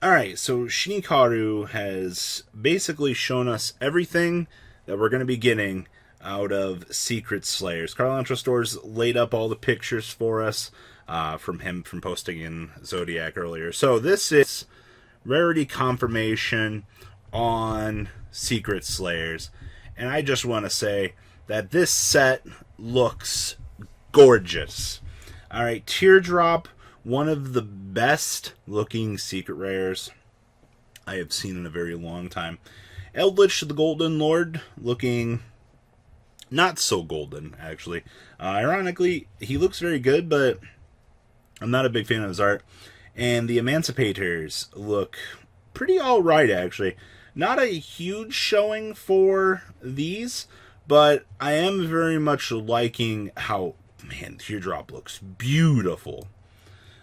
Alright, so Shinikaru has basically shown us everything that we're going to be getting out of Secret Slayers. Carlantra Stores laid up all the pictures for us from posting in Zodiac earlier. So this is Rarity confirmation on Secret Slayers. And I just want to say that this set looks gorgeous. Alright, Teardrop, one of the best looking secret rares I have seen in a very long time. Eldritch the Golden Lord, looking not so golden, actually. Ironically, he looks very good, but I'm not a big fan of his art. And the Emancipators look pretty alright, actually. Not a huge showing for these, but I am very much liking how, man, Teardrop looks beautiful.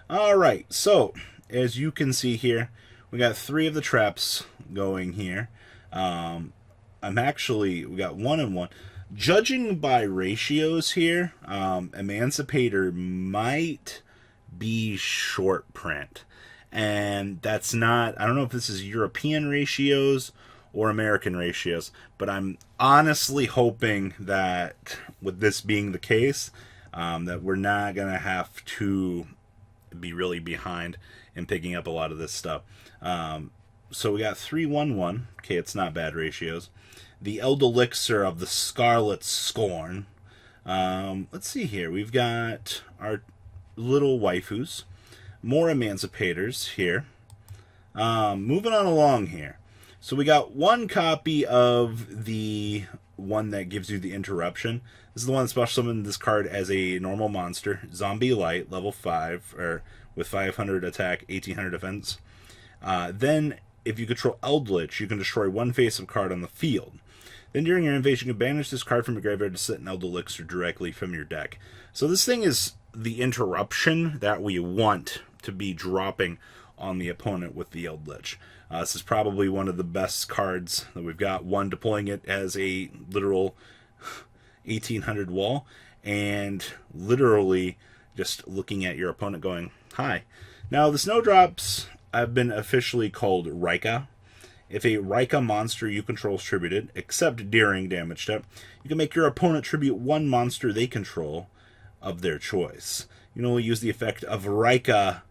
Alright, so, as you can see here, we got 3 of the traps going here. We got 1 and 1. Judging by ratios here, Emancipator might be short print. And that's not, I don't know if this is European ratios or American ratios, but I'm honestly hoping that with this being the case, that we're not going to have to be really behind in picking up a lot of this stuff. So we got 3-1-1. Okay, it's not bad ratios. The Eld Elixir of the Scarlet Scorn. Let's see here. We've got our little waifus. More Emancipators here. Moving on along here. So we got 1 copy of the one that gives you the interruption. This is the one that special summons this card as a normal monster. Zombie Light, level 5, or with 500 attack, 1800 defense. Then, if you control Eldritch, you can destroy 1 face-up card on the field. Then during your invasion, you can banish this card from your graveyard to set an Eld Elixir directly from your deck. So this thing is the interruption that we want to be dropping on the opponent with the Eldritch. This is probably one of the best cards that we've got. 1, deploying it as a literal 1800 wall, and literally just looking at your opponent going, hi. Now, the Snowdrops have been officially called Raika. If a Raika monster you control is tributed, except during damage step, you can make your opponent tribute 1 monster they control of their choice. You can only use the effect of Raika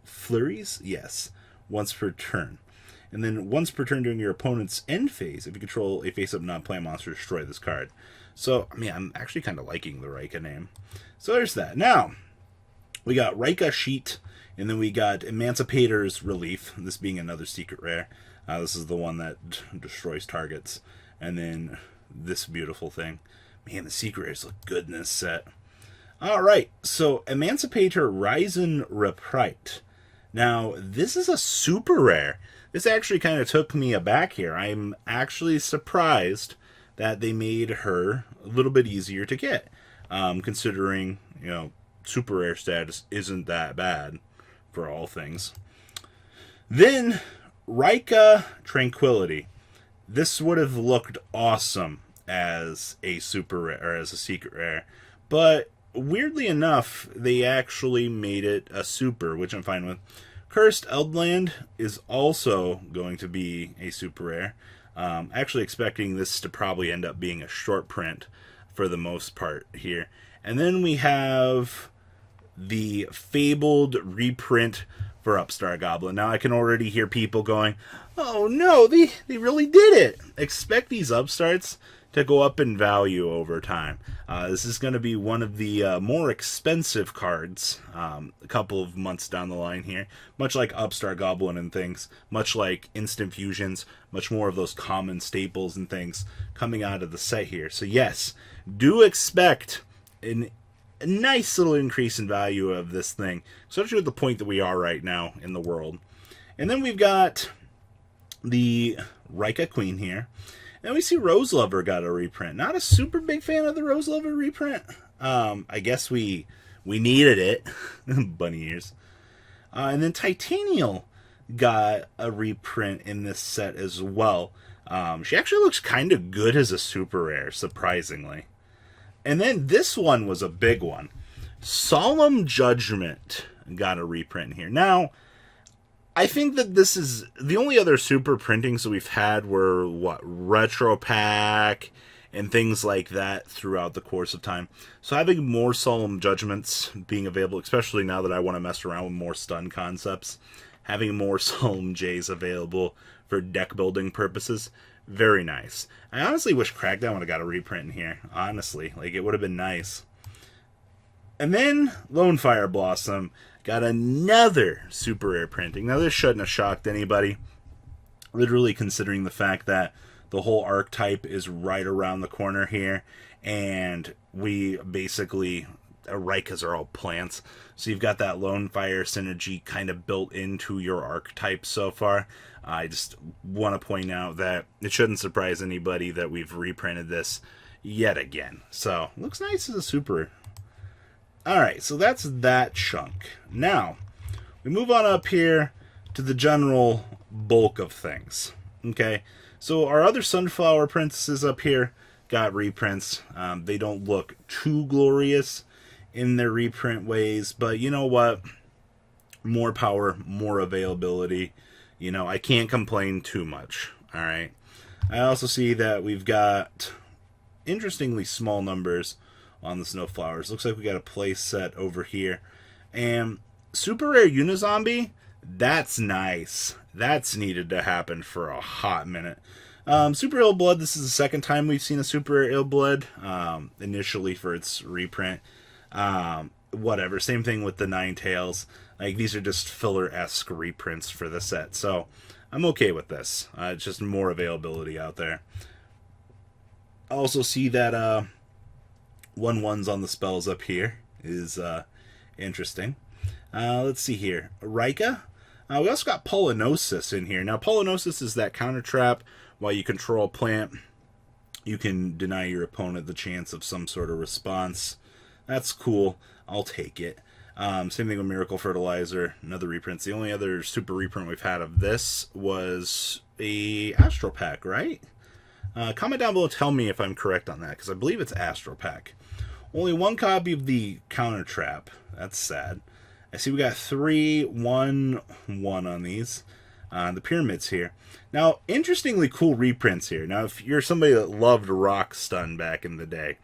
Flurries? Yes. Once per turn. And then once per turn during your opponent's end phase, if you control a face-up non-plant monster, destroy this card. So, I mean, I'm actually kind of liking the Raika name. So there's that. Now, we got Raika Sheet, and then we got Emancipator's Relief, this being another secret rare. This is the one that destroys targets. And then this beautiful thing. Man, the secret rares look good in this set. Alright, so Emancipator Risen Reprite. Now, this is a super rare. This actually kind of took me aback here. I'm actually surprised that they made her a little bit easier to get, considering, you know, super rare status isn't that bad for all things. Then, Raika Tranquility. This would have looked awesome as a super rare, or as a secret rare, but weirdly enough, they actually made it a super, which I'm fine with. Cursed Eldland is also going to be a super rare. Actually expecting this to probably end up being a short print for the most part here. And then we have the Fabled reprint for Upstart Goblin. Now I can already hear people going, oh no, they really did it. Expect these Upstarts to go up in value over time. This is going to be one of the more expensive cards a couple of months down the line here. Much like Upstart Goblin and things, much like Instant Fusions, much more of those common staples and things coming out of the set here. So yes, do expect a nice little increase in value of this thing, especially at the point that we are right now in the world. And then we've got the Reika Queen here. And we see Rose Lover got a reprint. Not a super big fan of the Rose Lover reprint. I guess we needed it. Bunny ears. And then Titanial got a reprint in this set as well. She actually looks kind of good as a super rare, surprisingly. And then this one was a big one. Solemn Judgment got a reprint here. Now, I think that this is the only other super printings that we've had were Retro Pack and things like that throughout the course of time. So having more Solemn Judgments being available, especially now that I want to mess around with more stun concepts, having more Solemn J's available for deck building purposes, very nice. I honestly wish Crackdown would have got a reprint in here, honestly. Like, it would have been nice. And then Lonefire Blossom got another super rare printing. Now, this shouldn't have shocked anybody, literally considering the fact that the whole archetype is right around the corner here, and we basically, Raikas are all plants, so you've got that Lonefire synergy kind of built into your archetype so far. I just want to point out that it shouldn't surprise anybody that we've reprinted this yet again. So, looks nice as a super. Alright, so that's that chunk. Now, we move on up here to the general bulk of things. Okay, so our other Sunflower Princesses up here got reprints. They don't look too glorious in their reprint ways, but you know what? More power, more availability. You know, I can't complain too much. Alright, I also see that we've got interestingly small numbers on the Snowflowers. Looks like we got a play set over here. And super rare Unizombie, that's nice. That's needed to happen for a hot minute. Super Ill Blood, this is the second time we've seen a Super Rare Ill Blood. Initially for its reprint. Whatever, same thing with the Ninetales. Like, these are just filler-esque reprints for the set. So, I'm okay with this. It's just more availability out there. I also see that 1/1s on the spells up here is interesting. Let's see here. Raika. We also got Pollinosis in here. Now, Pollinosis is that counter trap. While you control a plant, you can deny your opponent the chance of some sort of response. That's cool. I'll take it. Same thing with Miracle Fertilizer. Another reprint. The only other super reprint we've had of this was a Astral Pack, right? Comment down below, tell me if I'm correct on that, because I believe it's Astral Pack. Only one copy of the counter trap. That's sad. I see we got 3, 1, 1 on these. The pyramids here. Now, interestingly cool reprints here. Now, if you're somebody that loved Rock Stun back in the day,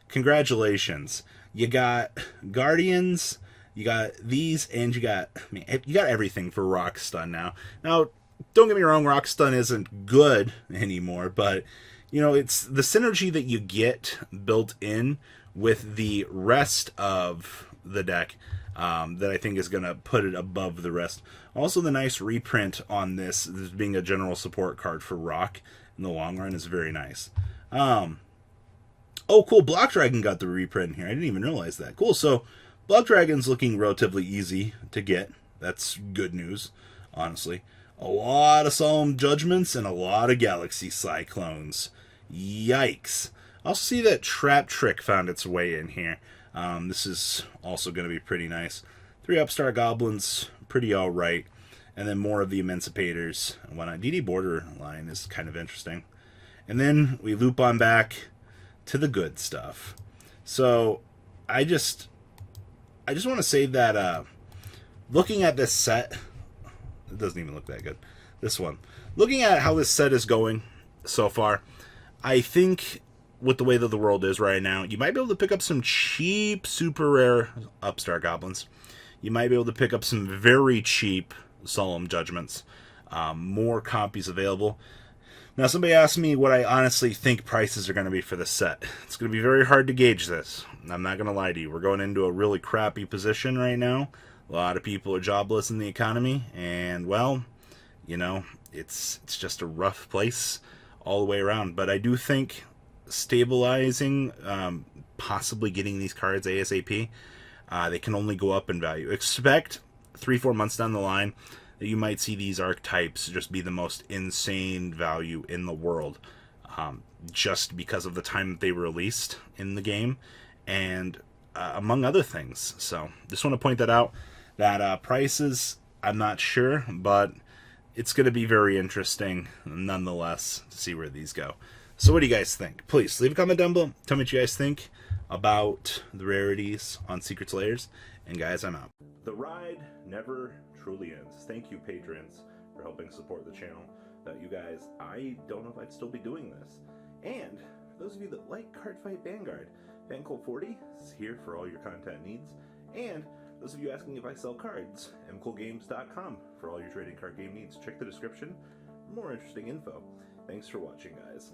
congratulations. You got Guardians, you got these, and you got everything for Rock Stun now. Now, don't get me wrong, Rock Stun isn't good anymore, but, you know, it's the synergy that you get built in with the rest of the deck that I think is going to put it above the rest. Also, the nice reprint on this being a general support card for Rock in the long run is very nice. Oh, cool. Block Dragon got the reprint here. I didn't even realize that. Cool. So, Block Dragon's looking relatively easy to get. That's good news, honestly. A lot of Solemn Judgments and a lot of Galaxy Cyclones. Yikes. I also see that Trap Trick found its way in here. This is also going to be pretty nice. 3 Upstart Goblins, pretty alright. And then more of the Emancipators. DD Borderline is kind of interesting. And then we loop on back to the good stuff. So, I just want to say that looking at this set, it doesn't even look that good. This one. Looking at how this set is going so far, I think with the way that the world is right now, you might be able to pick up some cheap, super rare Upstart Goblins. You might be able to pick up some very cheap Solemn Judgments. More copies available. Now, somebody asked me what I honestly think prices are going to be for this set. It's going to be very hard to gauge this. I'm not going to lie to you. We're going into a really crappy position right now. A lot of people are jobless in the economy, and, well, you know, it's just a rough place all the way around. But I do think stabilizing, possibly getting these cards ASAP, they can only go up in value. Expect 3-4 months down the line that you might see these archetypes just be the most insane value in the world, just because of the time that they were released in the game, and among other things. So just want to point that out, that prices, I'm not sure, but it's going to be very interesting nonetheless to see where these go. So what do you guys think? Please leave a comment down below. Tell me what you guys think. about the rarities on Secret Slayers. And guys, I'm out. The ride never truly ends. Thank you, patrons, for helping support the channel. Without you guys, I don't know if I'd still be doing this. And for those of you that like Cardfight Vanguard, FanCool40 is here for all your content needs. And those of you asking if I sell cards, mcoolgames.com for all your trading card game needs. Check the description for more interesting info. Thanks for watching, guys.